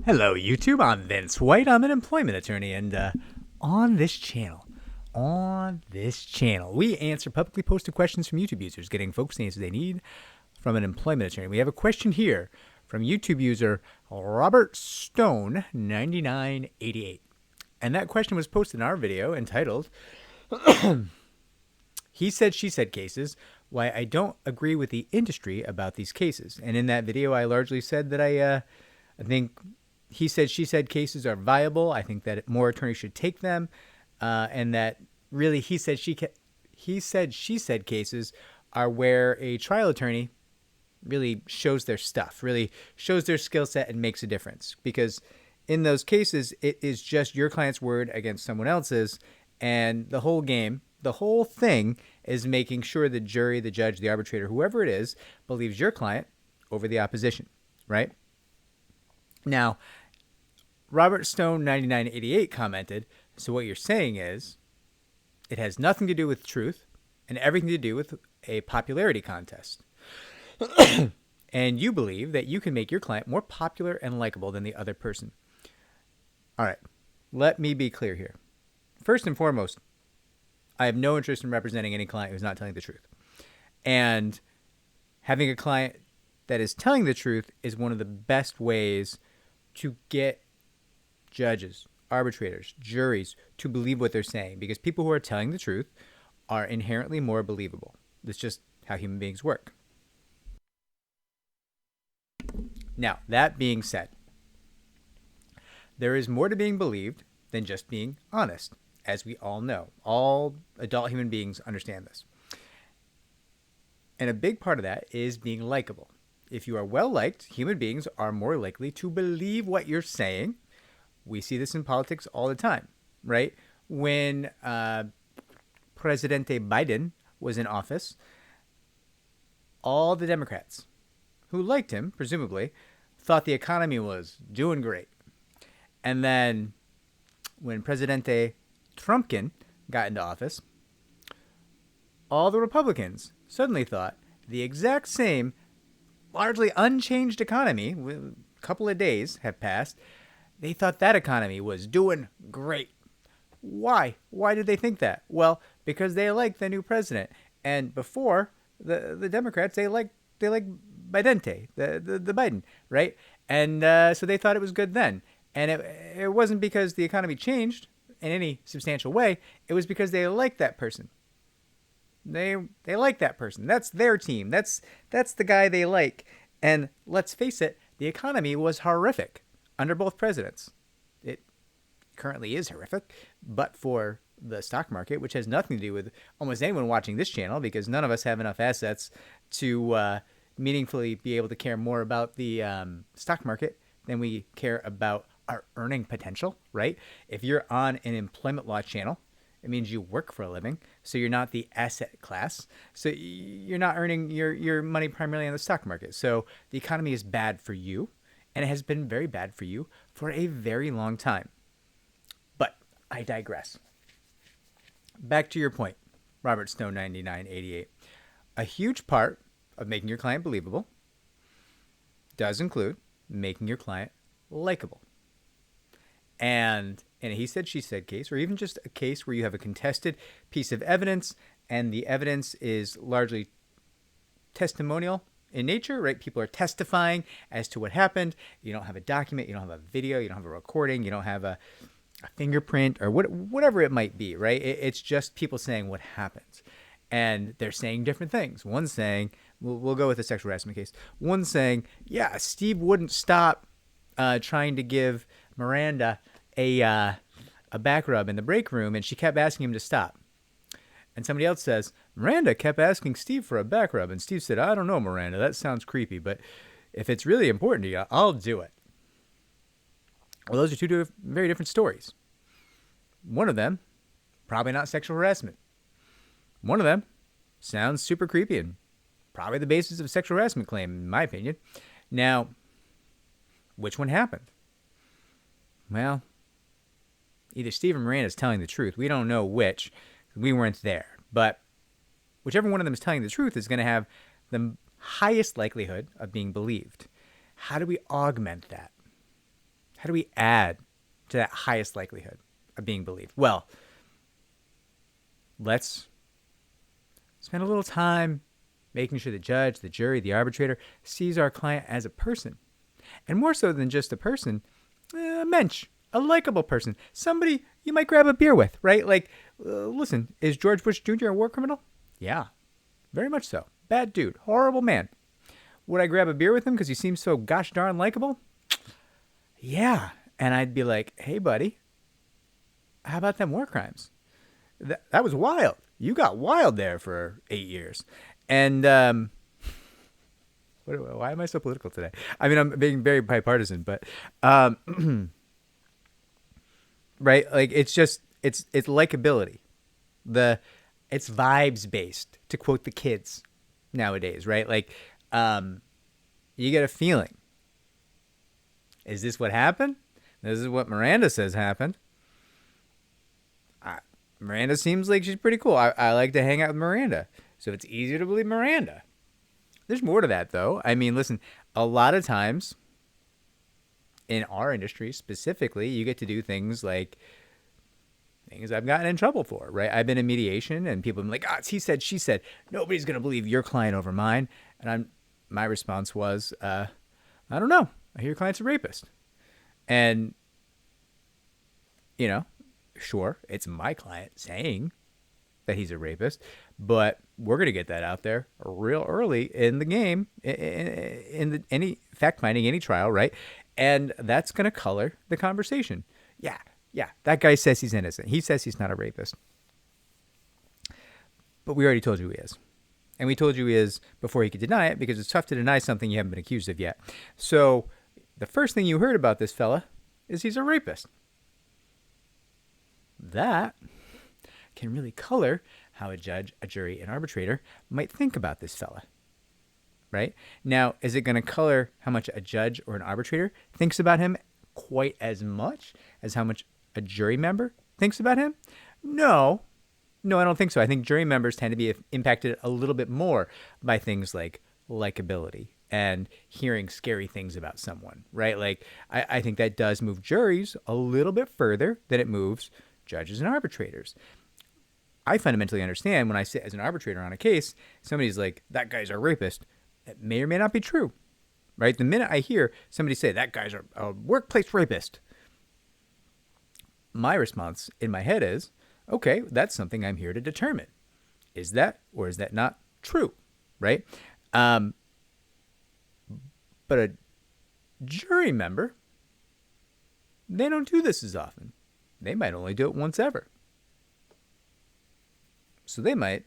Hello, YouTube. I'm Vince White. I'm an employment attorney, and on this channel, we answer publicly posted questions from YouTube users, getting folks the answers they need from an employment attorney. We have a question here from YouTube user Robert Stone 9988, and that question was posted in our video entitled "He Said, She Said Cases: Why I Don't Agree with the Industry About These Cases." And in that video, I largely said that I think he said, she said cases are viable. I think that more attorneys should take them, and that really he said, she said cases are where a trial attorney really shows their stuff, really shows their skill set and makes a difference. Because in those cases, it is just your client's word against someone else's, and the whole game, the whole thing is making sure the jury, the judge, the arbitrator, whoever it is, believes your client over the opposition, right? Now, Robert Stone 9988 commented, so what you're saying is it has nothing to do with truth and everything to do with a popularity contest. And you believe that you can make your client more popular and likable than the other person. All right, let me be clear here. First and foremost, I have no interest in representing any client who's not telling the truth. And having a client that is telling the truth is one of the best ways to get judges, arbitrators, juries to believe what they're saying, because people who are telling the truth are inherently more believable. That's just how human beings work. Now, that being said, there is more to being believed than just being honest, as we all know. All adult human beings understand this. And a big part of that is being likable. If you are well-liked, human beings are more likely to believe what you're saying. We see this in politics all the time, right? When Presidente Biden was in office, all the Democrats who liked him, presumably, thought the economy was doing great. And then when Presidente Trumpkin got into office, all the Republicans suddenly thought the exact same, largely unchanged economy, a couple of days have passed, they thought that economy was doing great. Why? Why did they think that? Well, because they liked the new president. And before, the Democrats, they liked Bidente, the Biden, right? And so they thought it was good then. And it wasn't because the economy changed in any substantial way. It was because they liked that person. They like that person. That's their team. That's the guy they like. And let's face it, the economy was horrific under both presidents. It currently is horrific, but for the stock market, which has nothing to do with almost anyone watching this channel, because none of us have enough assets to meaningfully be able to care more about the stock market than we care about our earning potential, right? If you're on an employment law channel, it means you work for a living, so you're not the asset class. So you're not earning your money primarily on the stock market. So the economy is bad for you, and it has been very bad for you for a very long time. But I digress. Back to your point, Robert Stone 9988. A huge part of making your client believable does include making your client likable. And in a he said, she said case, or even just a case where you have a contested piece of evidence and the evidence is largely testimonial in nature, right? People are testifying as to what happened. You don't have a document, you don't have a video, you don't have a recording, you don't have a fingerprint or whatever it might be, right? It's just people saying what happens. And they're saying different things. One's saying, we'll go with the sexual harassment case. One's saying, yeah, Steve wouldn't stop trying to give Miranda a back rub in the break room, and she kept asking him to stop. And somebody else says, Miranda kept asking Steve for a back rub, and Steve said, I don't know, Miranda, that sounds creepy, but if it's really important to you, I'll do it. Well, those are two very different stories. One of them, probably not sexual harassment. One of them sounds super creepy and probably the basis of a sexual harassment claim, in my opinion. Now, which one happened? Well, either Steve or Miranda is telling the truth. We don't know which. We weren't there. But whichever one of them is telling the truth is going to have the highest likelihood of being believed. How do we augment that? How do we add to that highest likelihood of being believed? Well, let's spend a little time making sure the judge, the jury, the arbitrator sees our client as a person. And more so than just a person, a mensch, a likable person, somebody you might grab a beer with, right? Like, listen, is George Bush Jr. a war criminal? Yeah, very much so. Bad dude, horrible man. Would I grab a beer with him because he seems so gosh darn likable? Yeah. And I'd be like, hey, buddy, how about them war crimes? That was wild. You got wild there for 8 years. And why am I so political today? I mean, I'm being very bipartisan, but right? Like, it's likability. It's vibes based, to quote the kids nowadays, right? Like, you get a feeling. Is this what happened? This is what Miranda says happened. Miranda seems like she's pretty cool. I like to hang out with Miranda. So it's easier to believe Miranda. There's more to that, though. I mean, listen, a lot of times in our industry specifically, you get to do things like things I've gotten in trouble for, right? I've been in mediation and people have been like, it's he said, she said. Nobody's going to believe your client over mine. And my response was, I don't know. I hear your client's a rapist. And, sure, it's my client saying that he's a rapist, but we're going to get that out there real early in the game, in any fact-finding, any trial, right? And that's going to color the conversation. Yeah, that guy says he's innocent. He says he's not a rapist. But we already told you he is. And we told you he is before he could deny it, because it's tough to deny something you haven't been accused of yet. So the first thing you heard about this fella is he's a rapist. That can really color how a judge, a jury, an arbitrator might think about this fella, right? Now, is it going to color how much a judge or an arbitrator thinks about him quite as much as how much a jury member thinks about him? No, I don't think so. I think jury members tend to be impacted a little bit more by things like likability and hearing scary things about someone, right? Like, I think that does move juries a little bit further than it moves judges and arbitrators. I fundamentally understand when I sit as an arbitrator on a case, somebody's like, that guy's a rapist. That may or may not be true, right? The minute I hear somebody say, that guy's a workplace rapist, my response in my head is, okay, that's something I'm here to determine. Is that or is that not true, right? But a jury member, they don't do this as often. They might only do it once ever. So they might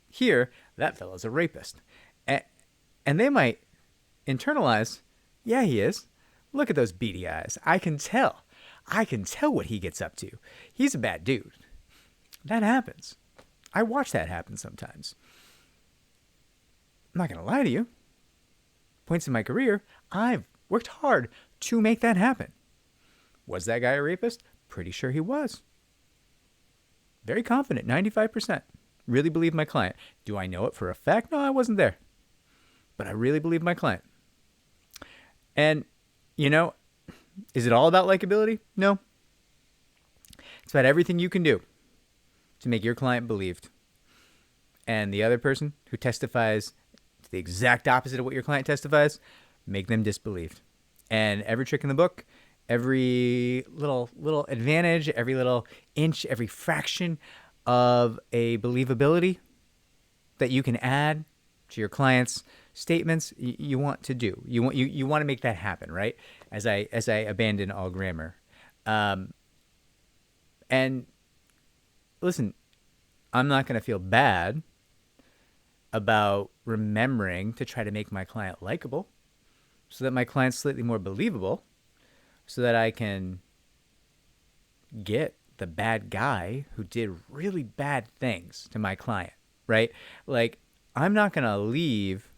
hear that fella's a rapist. And they might internalize, yeah, he is. Look at those beady eyes. I can tell what he gets up to. He's a bad dude. That happens. I watch that happen sometimes. I'm not going to lie to you. Points in my career, I've worked hard to make that happen. Was that guy a rapist? Pretty sure he was. Very confident, 95%. Really believe my client. Do I know it for a fact? No, I wasn't there. But I really believe my client. And, is it all about likability? No. It's about everything you can do to make your client believed. And the other person who testifies to the exact opposite of what your client testifies, make them disbelieved. And every trick in the book, every little advantage, every little inch, every fraction of a believability that you can add to your client's statements, you want to do. You want to make that happen, right? As I abandon all grammar. And listen, I'm not going to feel bad about remembering to try to make my client likable so that my client's slightly more believable, so that I can get the bad guy who did really bad things to my client, right? Like, I'm not going to leave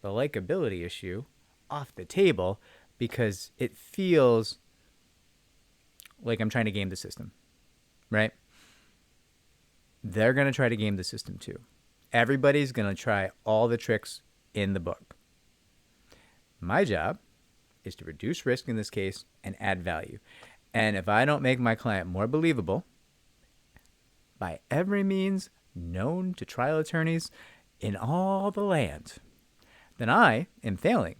the likability issue off the table because it feels like I'm trying to game the system, right? They're going to try to game the system too. Everybody's going to try all the tricks in the book. My job is to reduce risk in this case and add value. And if I don't make my client more believable by every means known to trial attorneys in all the land, then I am failing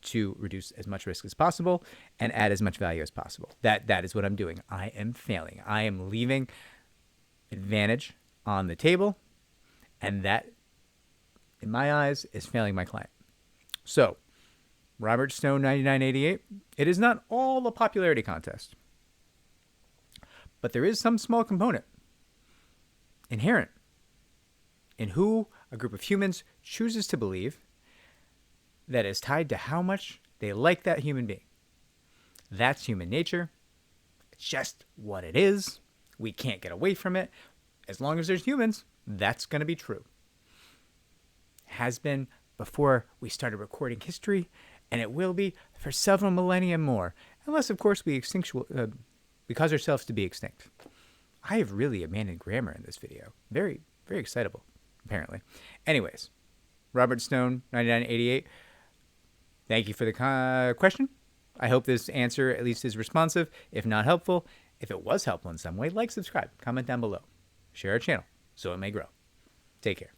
to reduce as much risk as possible and add as much value as possible. That is what I'm doing. I am failing. I am leaving advantage on the table, and that, in my eyes, is failing my client. So, Robert Stone, 9988, it is not all a popularity contest, but there is some small component inherent in who a group of humans chooses to believe that is tied to how much they like that human being. That's human nature. It's just what it is. We can't get away from it. As long as there's humans, that's going to be true. Has been before we started recording history, and it will be for several millennia more, unless, of course, we cause ourselves to be extinct. I have really abandoned grammar in this video. Very, very excitable, apparently. Anyways, Robert Stone, 9988, thank you for the question. I hope this answer at least is responsive, if not helpful. If it was helpful in some way, like, subscribe, comment down below. Share our channel so it may grow. Take care.